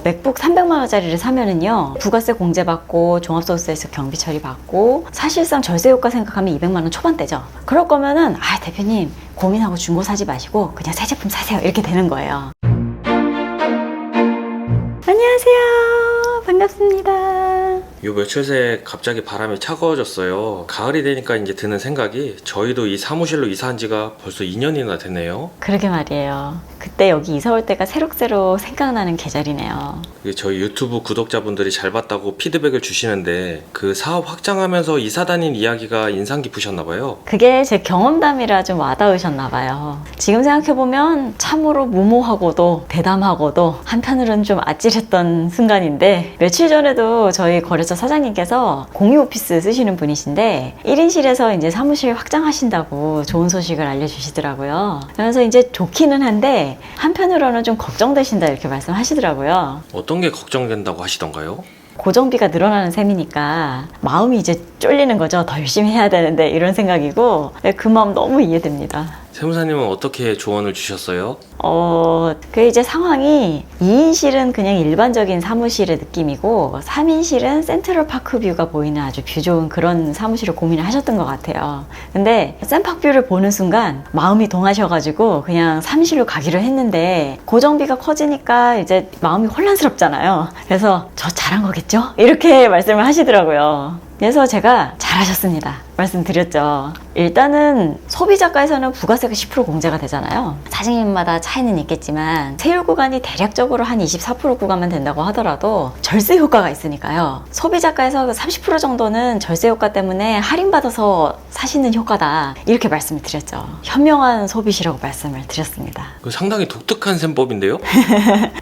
맥북 300만 원짜리를 사면은요, 부가세 공제받고 종합소득세에서 경비 처리받고 사실상 절세 효과 생각하면 200만 원 초반대죠. 그럴 거면은 대표님 고민하고 중고 사지 마시고 그냥 새 제품 사세요, 이렇게 되는 거예요. 안녕하세요, 반갑습니다. 요 며칠 새에 갑자기 바람이 차가워졌어요. 가을이 되니까 이제 드는 생각이, 저희도 이 사무실로 이사한 지가 벌써 2년이나 됐네요. 그러게 말이에요. 그때 여기 이사 올 때가 새록새록 생각나는 계절이네요. 저희 유튜브 구독자분들이 잘 봤다고 피드백을 주시는데, 그 사업 확장하면서 이사 다닌 이야기가 인상 깊으셨나 봐요. 그게 제 경험담이라 좀 와닿으셨나 봐요. 지금 생각해보면 참으로 무모하고도 대담하고도 한편으로는 좀 아찔했던 순간인데, 며칠 전에도 저희 거래처 사장님께서 공유 오피스 쓰시는 분이신데 1인실에서 이제 사무실 확장하신다고 좋은 소식을 알려주시더라고요. 그래서 이제 좋기는 한데 한편으로는 좀 걱정되신다, 이렇게 말씀하시더라고요. 어떤 게 걱정된다고 하시던가요? 고정비가 늘어나는 셈이니까 마음이 이제 쫄리는 거죠. 더 열심히 해야 되는데, 이런 생각이고, 그 마음 너무 이해됩니다. 세무사님은 어떻게 조언을 주셨어요? 그 이제 상황이 2인실은 그냥 일반적인 사무실의 느낌이고 3인실은 센트럴 파크 뷰가 보이는 아주 뷰 좋은 그런 사무실을 고민을 하셨던 것 같아요. 근데 센파크뷰를 보는 순간 마음이 동하셔가지고 그냥 3인실로 가기로 했는데, 고정비가 커지니까 이제 마음이 혼란스럽잖아요. 그래서 저 잘한 거겠죠? 이렇게 말씀을 하시더라고요. 그래서 제가 잘하셨습니다 말씀드렸죠. 일단은 소비자가에서는 부가세가 10% 공제가 되잖아요. 사장님마다 차이는 있겠지만 세율 구간이 대략적으로 한 24% 구간만 된다고 하더라도 절세 효과가 있으니까요. 소비자가에서 30% 정도는 절세 효과 때문에 할인받아서 사시는 효과다, 이렇게 말씀을 드렸죠. 현명한 소비시라고 말씀을 드렸습니다. 상당히 독특한 셈법인데요?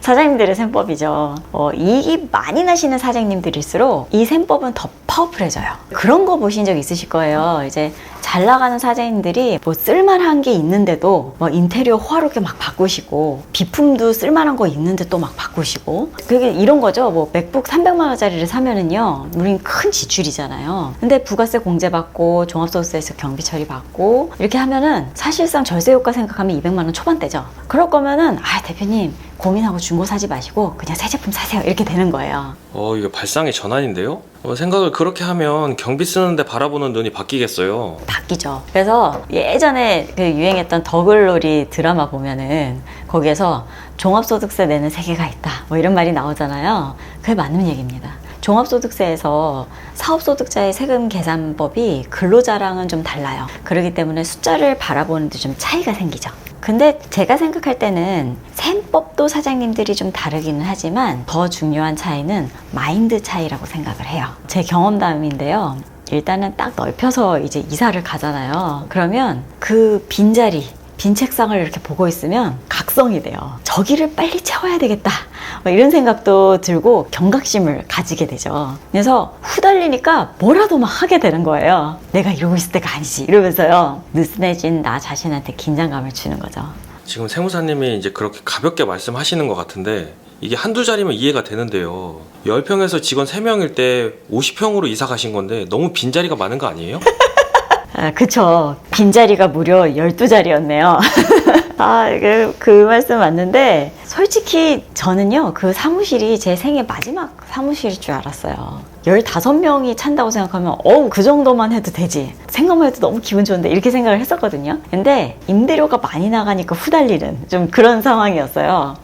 사장님들의 셈법이죠. 이익이 많이 나시는 사장님들일수록 이 셈법은 더 파워풀해져요. 그런 거 보신 적 있으실 거예요. 이제 잘 나가는 사장님들이 뭐 쓸만한 게 있는데도 뭐 인테리어 호화롭게 막 바꾸시고, 비품도 쓸만한 거 있는데 또 막 바꾸시고, 그게 이런 거죠. 뭐 맥북 300만 원짜리를 사면은요, 우린 큰 지출이잖아요. 근데 부가세 공제받고 종합소득세에서 경비 처리받고 이렇게 하면은 사실상 절세 효과 생각하면 200만 원 초반대죠. 그럴 거면은 대표님 고민하고 중고 사지 마시고 그냥 새 제품 사세요, 이렇게 되는 거예요. 이거 발상의 전환인데요? 생각을 그렇게 하면 경비 쓰는데 바라보는 눈이 바뀌겠어요. 바뀌죠. 그래서 예전에 그 유행했던 더글로리 드라마 보면은 거기에서 종합소득세 내는 세계가 있다, 뭐 이런 말이 나오잖아요. 그게 맞는 얘기입니다. 종합소득세에서 사업소득자의 세금 계산법이 근로자랑은 좀 달라요. 그렇기 때문에 숫자를 바라보는데 좀 차이가 생기죠. 근데 제가 생각할 때는 셈법도 사장님들이 좀 다르기는 하지만 더 중요한 차이는 마인드 차이라고 생각을 해요. 제 경험담인데요. 일단은 딱 넓혀서 이제 이사를 가잖아요. 그러면 그 빈자리, 빈 책상을 이렇게 보고 있으면 각성이 돼요. 저기를 빨리 채워야 되겠다, 이런 생각도 들고 경각심을 가지게 되죠. 그래서 후달리니까 뭐라도 막 하게 되는 거예요. 내가 이러고 있을 때가 아니지, 이러면서요. 느슨해진 나 자신한테 긴장감을 주는 거죠. 지금 세무사님이 이제 그렇게 가볍게 말씀하시는 것 같은데, 이게 한두 자리면 이해가 되는데요. 10평에서 직원 3명일 때 50평으로 이사 가신 건데 너무 빈자리가 많은 거 아니에요? 그쵸. 빈자리가 무려 12자리였네요. 그 말씀 맞는데, 솔직히 저는요, 그 사무실이 제 생애 마지막 사무실일 줄 알았어요. 15명이 찬다고 생각하면 그 정도만 해도 되지, 생각만 해도 너무 기분 좋은데, 이렇게 생각을 했었거든요. 근데 임대료가 많이 나가니까 후달리는 좀 그런 상황이었어요.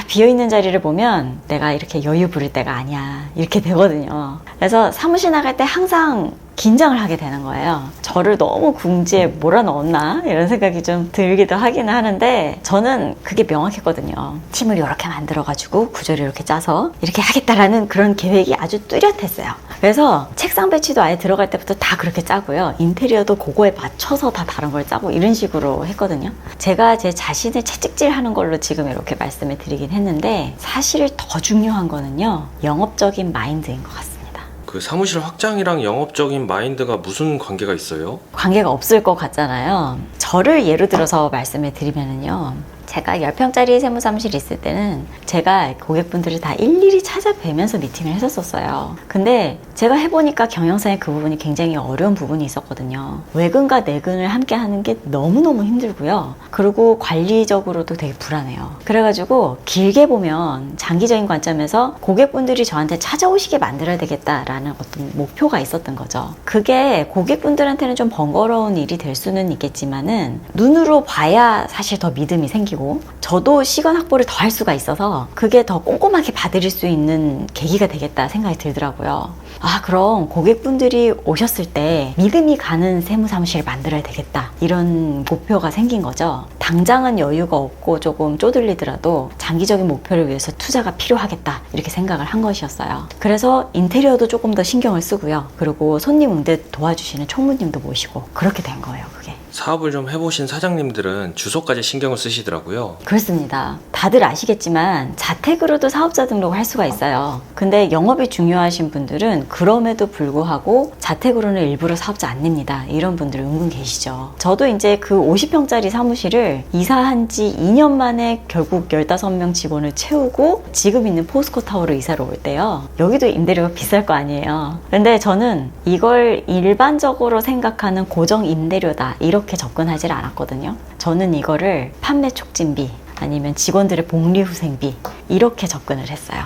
비어있는 자리를 보면 내가 이렇게 여유 부릴 때가 아니야, 이렇게 되거든요. 그래서 사무실 나갈 때 항상 긴장을 하게 되는 거예요. 저를 너무 궁지에 몰아넣었나, 이런 생각이 좀 들기도 하기는 하는데, 저는 그게 명확했거든요. 팀을 이렇게 만들어가지고 구조를 이렇게 짜서 이렇게 하겠다라는 그런 계획이 아주 뚜렷했어요. 그래서 책상 배치도 아예 들어갈 때부터 다 그렇게 짜고요. 인테리어도 그거에 맞춰서 다 다른 걸 짜고, 이런 식으로 했거든요. 제가 제 자신을 채찍질하는 걸로 지금 이렇게 말씀을 드리긴 했는데, 사실 더 중요한 거는요, 영업적인 마인드인 것 같습니다. 그 사무실 확장이랑 영업적인 마인드가 무슨 관계가 있어요? 관계가 없을 것 같잖아요. 저를 예로 들어서 말씀을 드리면은요, 제가 10평짜리 세무사무실 있을 때는 제가 고객분들을 다 일일이 찾아뵈면서 미팅을 했었어요. 근데 제가 해보니까 경영상의 그 부분이 굉장히 어려운 부분이 있었거든요. 외근과 내근을 함께 하는 게 너무너무 힘들고요. 그리고 관리적으로도 되게 불안해요. 그래가지고 길게 보면 장기적인 관점에서 고객분들이 저한테 찾아오시게 만들어야 되겠다라는 어떤 목표가 있었던 거죠. 그게 고객분들한테는 좀 번거로운 일이 될 수는 있겠지만은 눈으로 봐야 사실 더 믿음이 생기고 저도 시간 확보를 더 할 수가 있어서 그게 더 꼼꼼하게 봐드릴 수 있는 계기가 되겠다 생각이 들더라고요. 아, 그럼 고객분들이 오셨을 때 믿음이 가는 세무사무실을 만들어야 되겠다, 이런 목표가 생긴 거죠. 당장은 여유가 없고 조금 쪼들리더라도 장기적인 목표를 위해서 투자가 필요하겠다, 이렇게 생각을 한 것이었어요. 그래서 인테리어도 조금 더 신경을 쓰고요. 그리고 손님 응대 도와주시는 총무님도 모시고 그렇게 된 거예요, 그게. 사업을 좀 해보신 사장님들은 주소까지 신경을 쓰시더라고요. 그렇습니다. 다들 아시겠지만 자택으로도 사업자 등록을 할 수가 있어요. 근데 영업이 중요하신 분들은 그럼에도 불구하고 자택으로는 일부러 사업자 안 냅니다. 이런 분들 은근 계시죠. 저도 이제 그 50평짜리 사무실을 이사한 지 2년 만에 결국 15명 직원을 채우고 지금 있는 포스코 타워로 이사를 올 때요. 여기도 임대료가 비쌀 거 아니에요. 근데 저는 이걸 일반적으로 생각하는 고정 임대료다, 이렇게 접근하지 않았거든요. 저는 이거를 판매 촉진비 아니면 직원들의 복리후생비, 이렇게 접근을 했어요.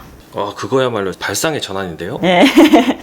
그거야말로 발상의 전환인데요. 네.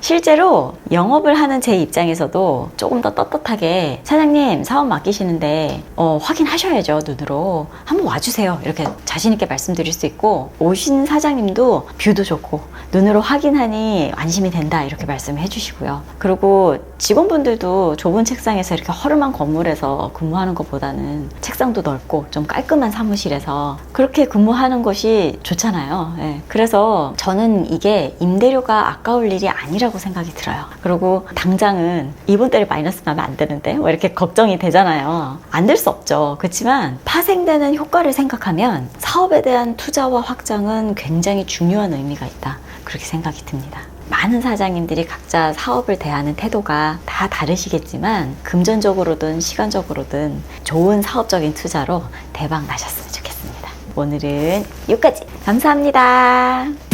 실제로 영업을 하는 제 입장에서도 조금 더 떳떳하게 사장님 사업 맡기시는데 확인하셔야죠. 눈으로 한번 와주세요, 이렇게 자신 있게 말씀드릴 수 있고, 오신 사장님도 뷰도 좋고 눈으로 확인하니 안심이 된다, 이렇게 말씀해 주시고요. 그리고 직원분들도 좁은 책상에서 이렇게 허름한 건물에서 근무하는 것보다는 책상도 넓고 좀 깔끔한 사무실에서 그렇게 근무하는 것이 좋잖아요. 네. 그래서 저는 이게 임대료가 아까울 일이 아니라고 생각이 들어요. 그리고 당장은 이번 달에 마이너스 나면 안 되는데 뭐 이렇게 걱정이 되잖아요. 안 될 수 없죠. 그렇지만 파생되는 효과를 생각하면 사업에 대한 투자와 확장은 굉장히 중요한 의미가 있다, 그렇게 생각이 듭니다. 많은 사장님들이 각자 사업을 대하는 태도가 다 다르시겠지만 금전적으로든 시간적으로든 좋은 사업적인 투자로 대박 나셨으면 좋겠습니다. 오늘은 여기까지. 감사합니다.